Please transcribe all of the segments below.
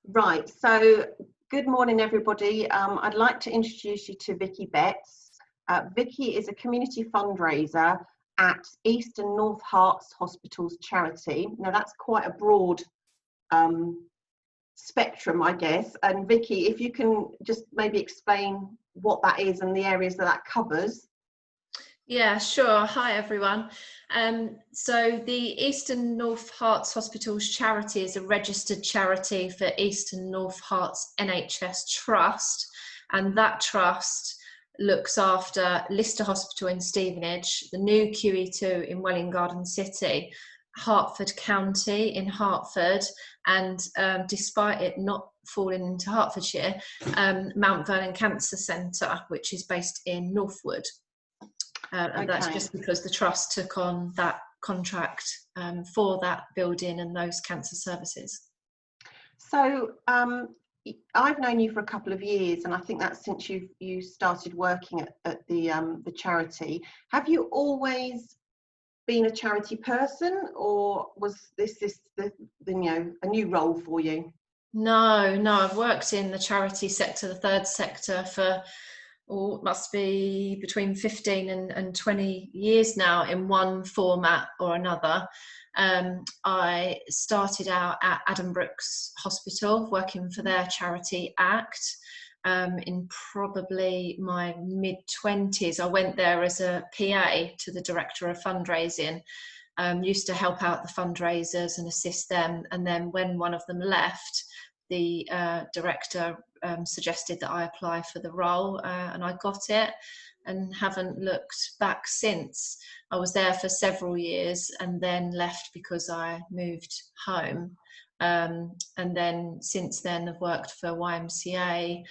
Right, so good morning, everybody. I'd like to introduce you to Vicky Betts. Vicky is a community fundraiser at East and North Herts Hospitals charity. Now, that's quite a broad spectrum, I guess. And Vicky, if you can just maybe explain what that is and the areas that that covers. Yeah, sure. Hi, everyone. So the East and North Herts Hospitals charity is a registered charity for East and North Herts NHS Trust, and that trust looks after Lister Hospital in Stevenage, the new QE2 in Welwyn Garden City, Hertford County in Hertford, and despite it not falling into Hertfordshire, Mount Vernon Cancer Centre, which is based in Northwood. And that's just because the trust took on that contract for that building and those cancer services. So I've known you for a couple of years, and I think that's since you started working at the charity. Have you always been a charity person, or was this the a new role for you? No, I've worked in the charity sector, the third sector, for must be between 15 and 20 years now in one format or another. I started out at Addenbrooke's Hospital working for their charity ACT in probably my mid-20s. I went there as a PA to the director of fundraising, used to help out the fundraisers and assist them, and then when one of them left, the director suggested that I apply for the role, and I got it and haven't looked back since. I was there for several years and then left because I moved home, and then since then I've worked for YMCA,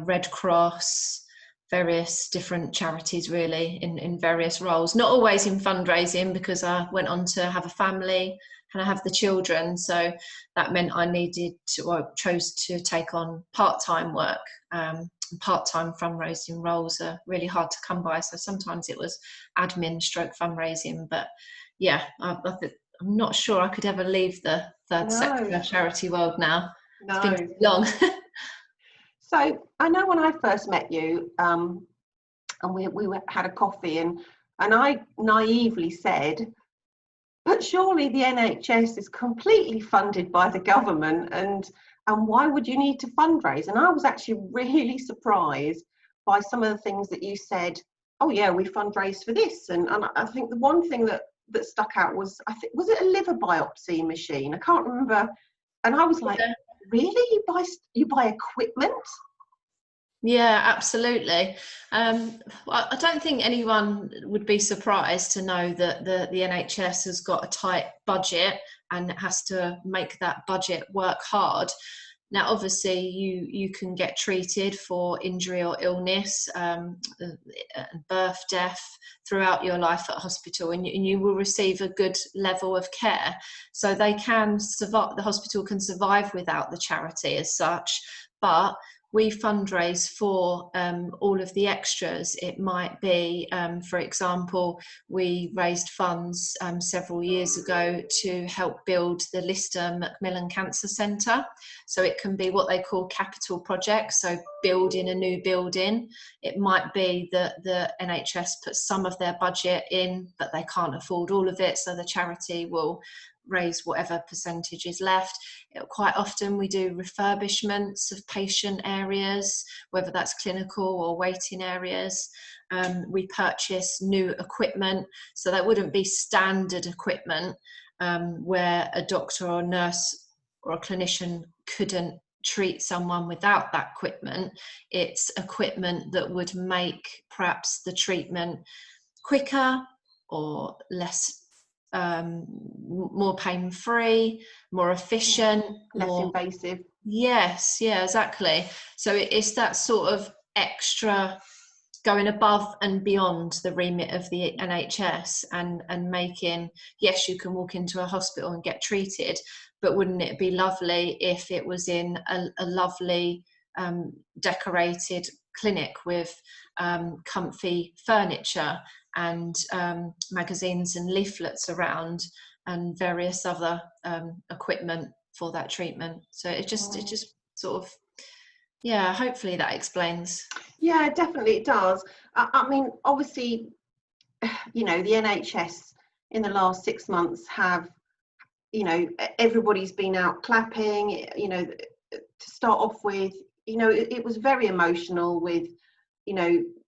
Red Cross, various different charities really in various roles, not always in fundraising because I went on to have a family and I have the children, so that meant I needed to, or chose to take on part-time work. Part-time fundraising roles are really hard to come by, so sometimes it was admin stroke fundraising, but yeah, I'm not sure I could ever leave the third sector charity world now. It's been too long. So I know when I first met you, and we had a coffee, and I naively said, but surely the NHS is completely funded by the government, and why would you need to fundraise? And I was actually really surprised by some of the things that you said. Oh yeah, we fundraise for this, and I think the one thing that stuck out was, was it a liver biopsy machine? I can't remember. And I was like, really? You buy equipment? Yeah, absolutely. I don't think anyone would be surprised to know that the NHS has got a tight budget and has to make that budget work hard. Now, obviously, you can get treated for injury or illness, birth, death throughout your life at hospital, and you will receive a good level of care. So they can survive. The hospital can survive without the charity as such, but we fundraise for all of the extras. It might be, for example, we raised funds several years ago to help build the Lister Macmillan Cancer Centre. So it can be what they call capital projects, so building a new building. It might be that the NHS puts some of their budget in, but they can't afford all of it, so the charity will raise whatever percentage is left. Quite often we do refurbishments of patient areas, whether that's clinical or waiting areas. We purchase new equipment, so that wouldn't be standard equipment where a doctor or nurse or a clinician couldn't treat someone without that equipment. It's equipment that would make perhaps the treatment quicker or less more pain-free, more efficient, less invasive. Yes, yeah, exactly. So it's that sort of extra going above and beyond the remit of the NHS and making, yes, you can walk into a hospital and get treated, but wouldn't it be lovely if it was in a lovely decorated clinic with comfy furniture and magazines and leaflets around and various other equipment for that treatment. So it just sort of, yeah, hopefully that explains. Yeah, definitely it does. I mean, obviously, the NHS in the last 6 months have, everybody's been out clapping, to start off with. It was very emotional with,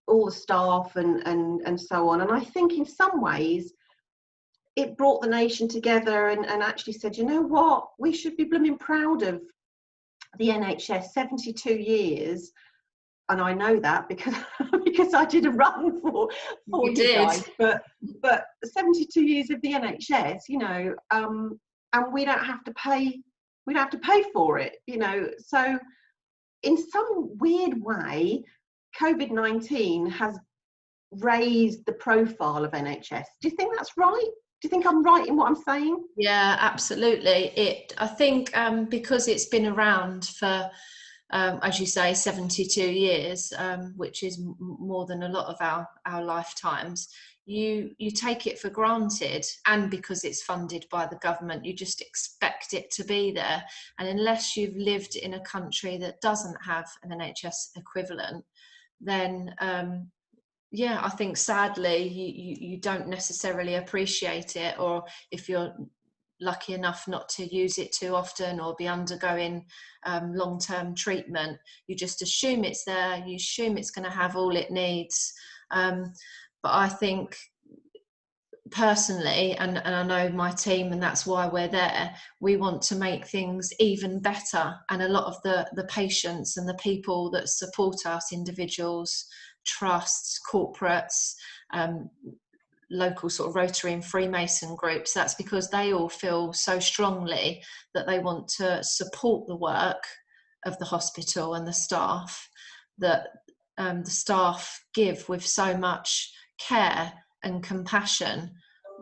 all the staff and so on. And I think in some ways it brought the nation together and actually said, you know what, we should be blooming proud of the NHS, 72 years. And I know that because because I did a run for you did. guys. But 72 years of the NHS, and we don't have to pay. We don't have to pay for it, So in some weird way, COVID-19 has raised the profile of NHS. Do you think that's right? Do you think I'm right in what I'm saying? Yeah, absolutely. I think because it's been around for, as you say, 72 years, which is more than a lot of our lifetimes, you take it for granted. And because it's funded by the government, you just expect it to be there. And unless you've lived in a country that doesn't have an NHS equivalent, then yeah, I think sadly you don't necessarily appreciate it, or if you're lucky enough not to use it too often or be undergoing long-term treatment, you just assume it's there, you assume it's going to have all it needs. But I think personally, and I know my team, and that's why we're there, we want to make things even better. And a lot of the patients and the people that support us, individuals, trusts, corporates, local sort of Rotary and Freemason groups, that's because they all feel so strongly that they want to support the work of the hospital and the staff, that the staff give with so much care and compassion.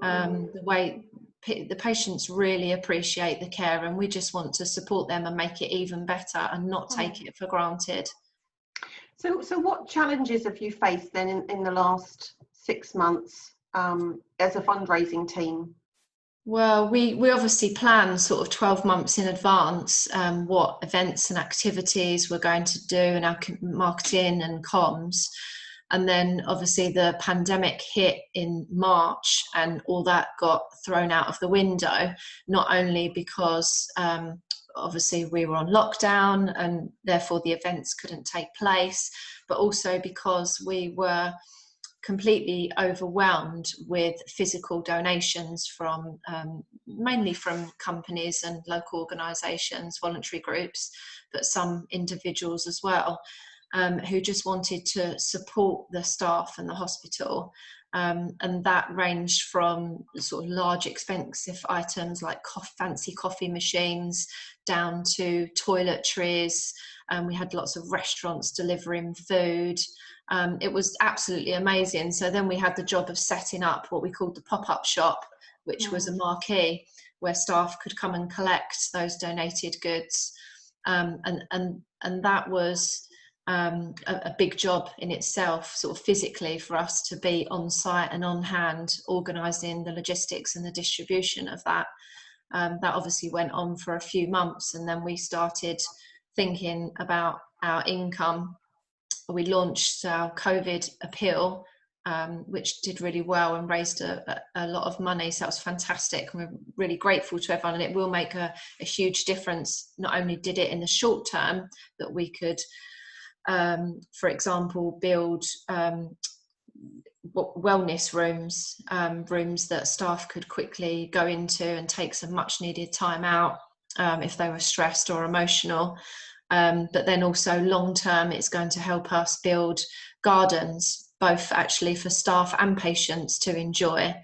The way the patients really appreciate the care, and we just want to support them and make it even better and not take it for granted. So what challenges have you faced then in the last 6 months as a fundraising team? Well, we obviously plan sort of 12 months in advance what events and activities we're going to do in our marketing and comms. And then obviously the pandemic hit in March and all that got thrown out of the window, not only because obviously we were on lockdown and therefore the events couldn't take place, but also because we were completely overwhelmed with physical donations from mainly from companies and local organisations, voluntary groups, but some individuals as well, who just wanted to support the staff and the hospital. And that ranged from sort of large expensive items like fancy coffee machines down to toiletries. We had lots of restaurants delivering food. It was absolutely amazing. So then we had the job of setting up what we called the pop-up shop, which was a marquee where staff could come and collect those donated goods. And that was a big job in itself, sort of physically, for us to be on site and on hand, organising the logistics and the distribution of that. That obviously went on for a few months, and then we started thinking about our income. We launched our COVID appeal, which did really well and raised a lot of money. So that was fantastic. And we're really grateful to everyone, and it will make a huge difference. Not only did it in the short term that we could, for example, build wellness rooms, rooms that staff could quickly go into and take some much needed time out if they were stressed or emotional. But then also long term, it's going to help us build gardens, both actually for staff and patients to enjoy.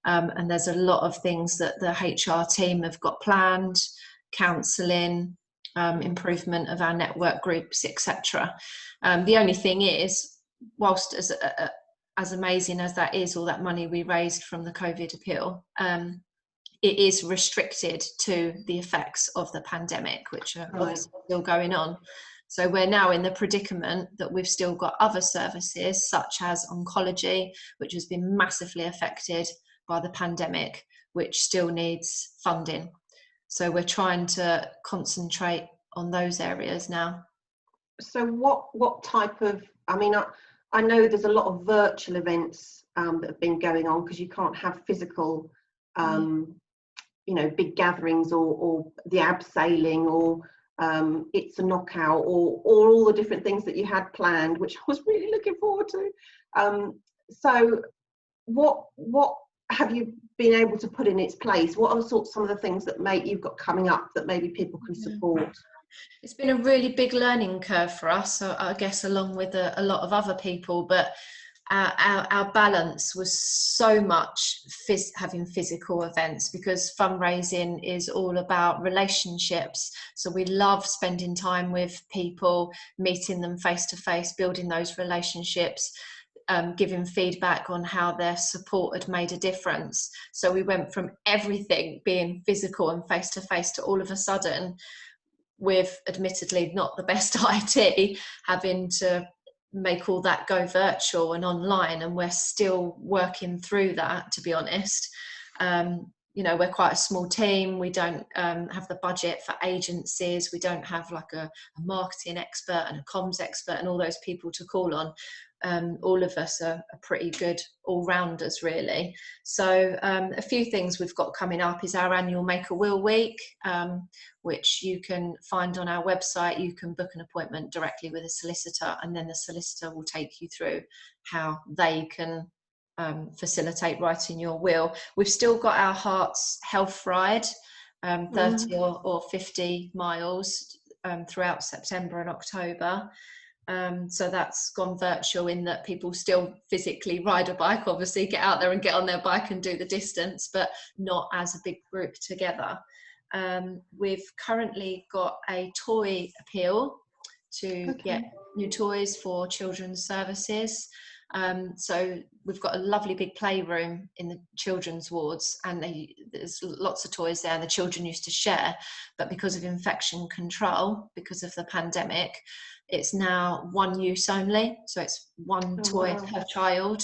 And there's a lot of things that the HR team have got planned, counselling, improvement of our network groups, etc. The only thing is, whilst as amazing as that is, all that money we raised from the COVID appeal, it is restricted to the effects of the pandemic, which are obviously still going on. So we're now in the predicament that we've still got other services, such as oncology, which has been massively affected by the pandemic, which still needs funding. So we're trying to concentrate on those areas now. So what type of, I mean, I know there's a lot of virtual events that have been going on because you can't have physical, you know, big gatherings or the abseiling or it's a knockout or all the different things that you had planned, which I was really looking forward to. So what have you been able to put in its place? What are some of the things that you've got coming up that maybe people can support? It's been a really big learning curve for us, so I guess along with a lot of other people, but our balance was so much having physical events, because fundraising is all about relationships. So we love spending time with people, meeting them face to face, building those relationships, giving feedback on how their support had made a difference. So we went from everything being physical and face to face to all of a sudden, with admittedly not the best IT, having to make all that go virtual and online, and we're still working through that, to be honest. You know, we're quite a small team. We don't have the budget for agencies. We don't have like a marketing expert and a comms expert and all those people to call on. All of us are pretty good all-rounders, really. So a few things we've got coming up is our annual Make a Will Week, which you can find on our website. You can book an appointment directly with a solicitor, and then the solicitor will take you through how they can facilitate writing your will. We've still got our Herts health ride, 30 or 50 miles throughout September and October. So that's gone virtual in that people still physically ride a bike, obviously get out there and get on their bike and do the distance, but not as a big group together. We've currently got a toy appeal to get new toys for children's services. So we've got a lovely big playroom in the children's wards, and there's lots of toys there the children used to share, but because of infection control, because of the pandemic, it's now one use only. So it's one toy per child.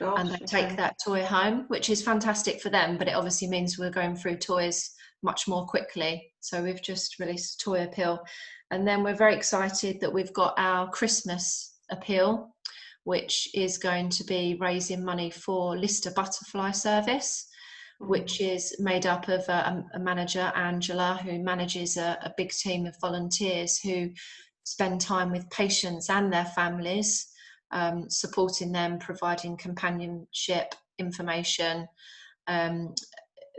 Gosh, and they take that toy home, which is fantastic for them, but it obviously means we're going through toys much more quickly. So we've just released a toy appeal. And then we're very excited that we've got our Christmas appeal, which is going to be raising money for Lister Butterfly Service, which is made up of a manager, Angela, who manages a big team of volunteers who spend time with patients and their families, supporting them, providing companionship, information,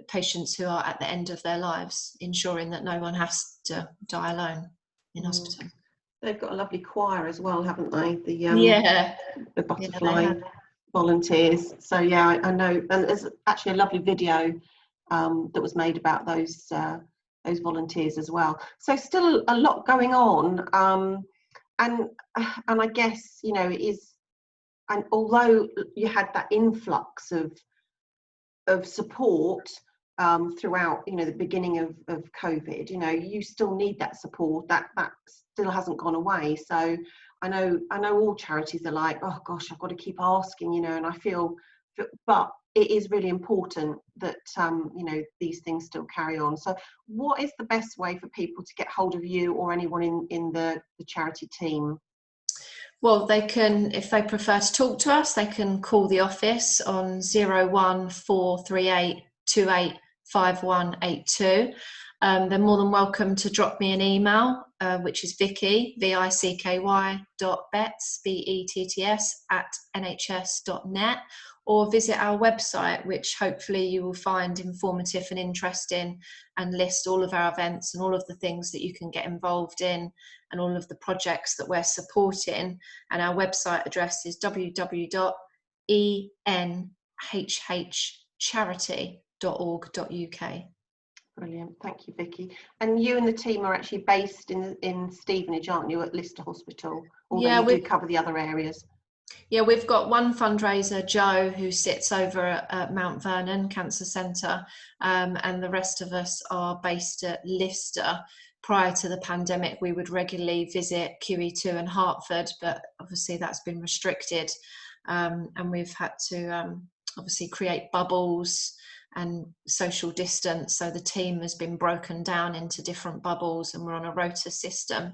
patients who are at the end of their lives, ensuring that no one has to die alone in hospital. They've got a lovely choir as well, haven't they? The butterfly volunteers. So yeah, I know, and there's actually a lovely video that was made about those volunteers as well. So still a lot going on, and I guess, you know, it is, and although you had that influx of support throughout, you know, the beginning of COVID, you know, you still need that support. That still hasn't gone away. So I know all charities are like, oh gosh, I've got to keep asking, you know, and I feel, but it is really important that you know, these things still carry on. So what is the best way for people to get hold of you or anyone in the charity team? Well, they can, if they prefer to talk to us, they can call the office on 01438 285182. They're more than welcome to drop me an email, which is Vicky, VICKY.betts, BETTS, @nhs.net, or visit our website, which hopefully you will find informative and interesting, and list all of our events and all of the things that you can get involved in and all of the projects that we're supporting. And our website address is www.enhhcharity.org.uk. Brilliant, thank you, Vicky. And you and the team are actually based in Stevenage, aren't you, at Lister Hospital? Although you do cover the other areas. Yeah, we've got one fundraiser, Joe, who sits over at Mount Vernon Cancer Centre, and the rest of us are based at Lister. Prior to the pandemic, we would regularly visit QE2 and Hertford, but obviously that's been restricted, and we've had to obviously create bubbles and social distance. So the team has been broken down into different bubbles, and we're on a rota system,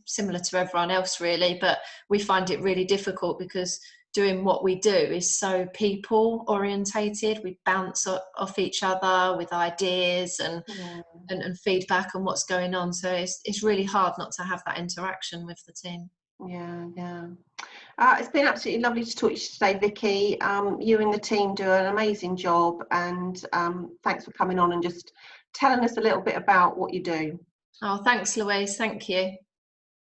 similar to everyone else really, but we find it really difficult because doing what we do is so people orientated. We bounce off each other with ideas and feedback on what's going on. So it's really hard not to have that interaction with the team. Yeah. It's been absolutely lovely to talk to you today, Vicky. You and the team do an amazing job, and thanks for coming on and just telling us a little bit about what you do. Oh, thanks, Louise. Thank you.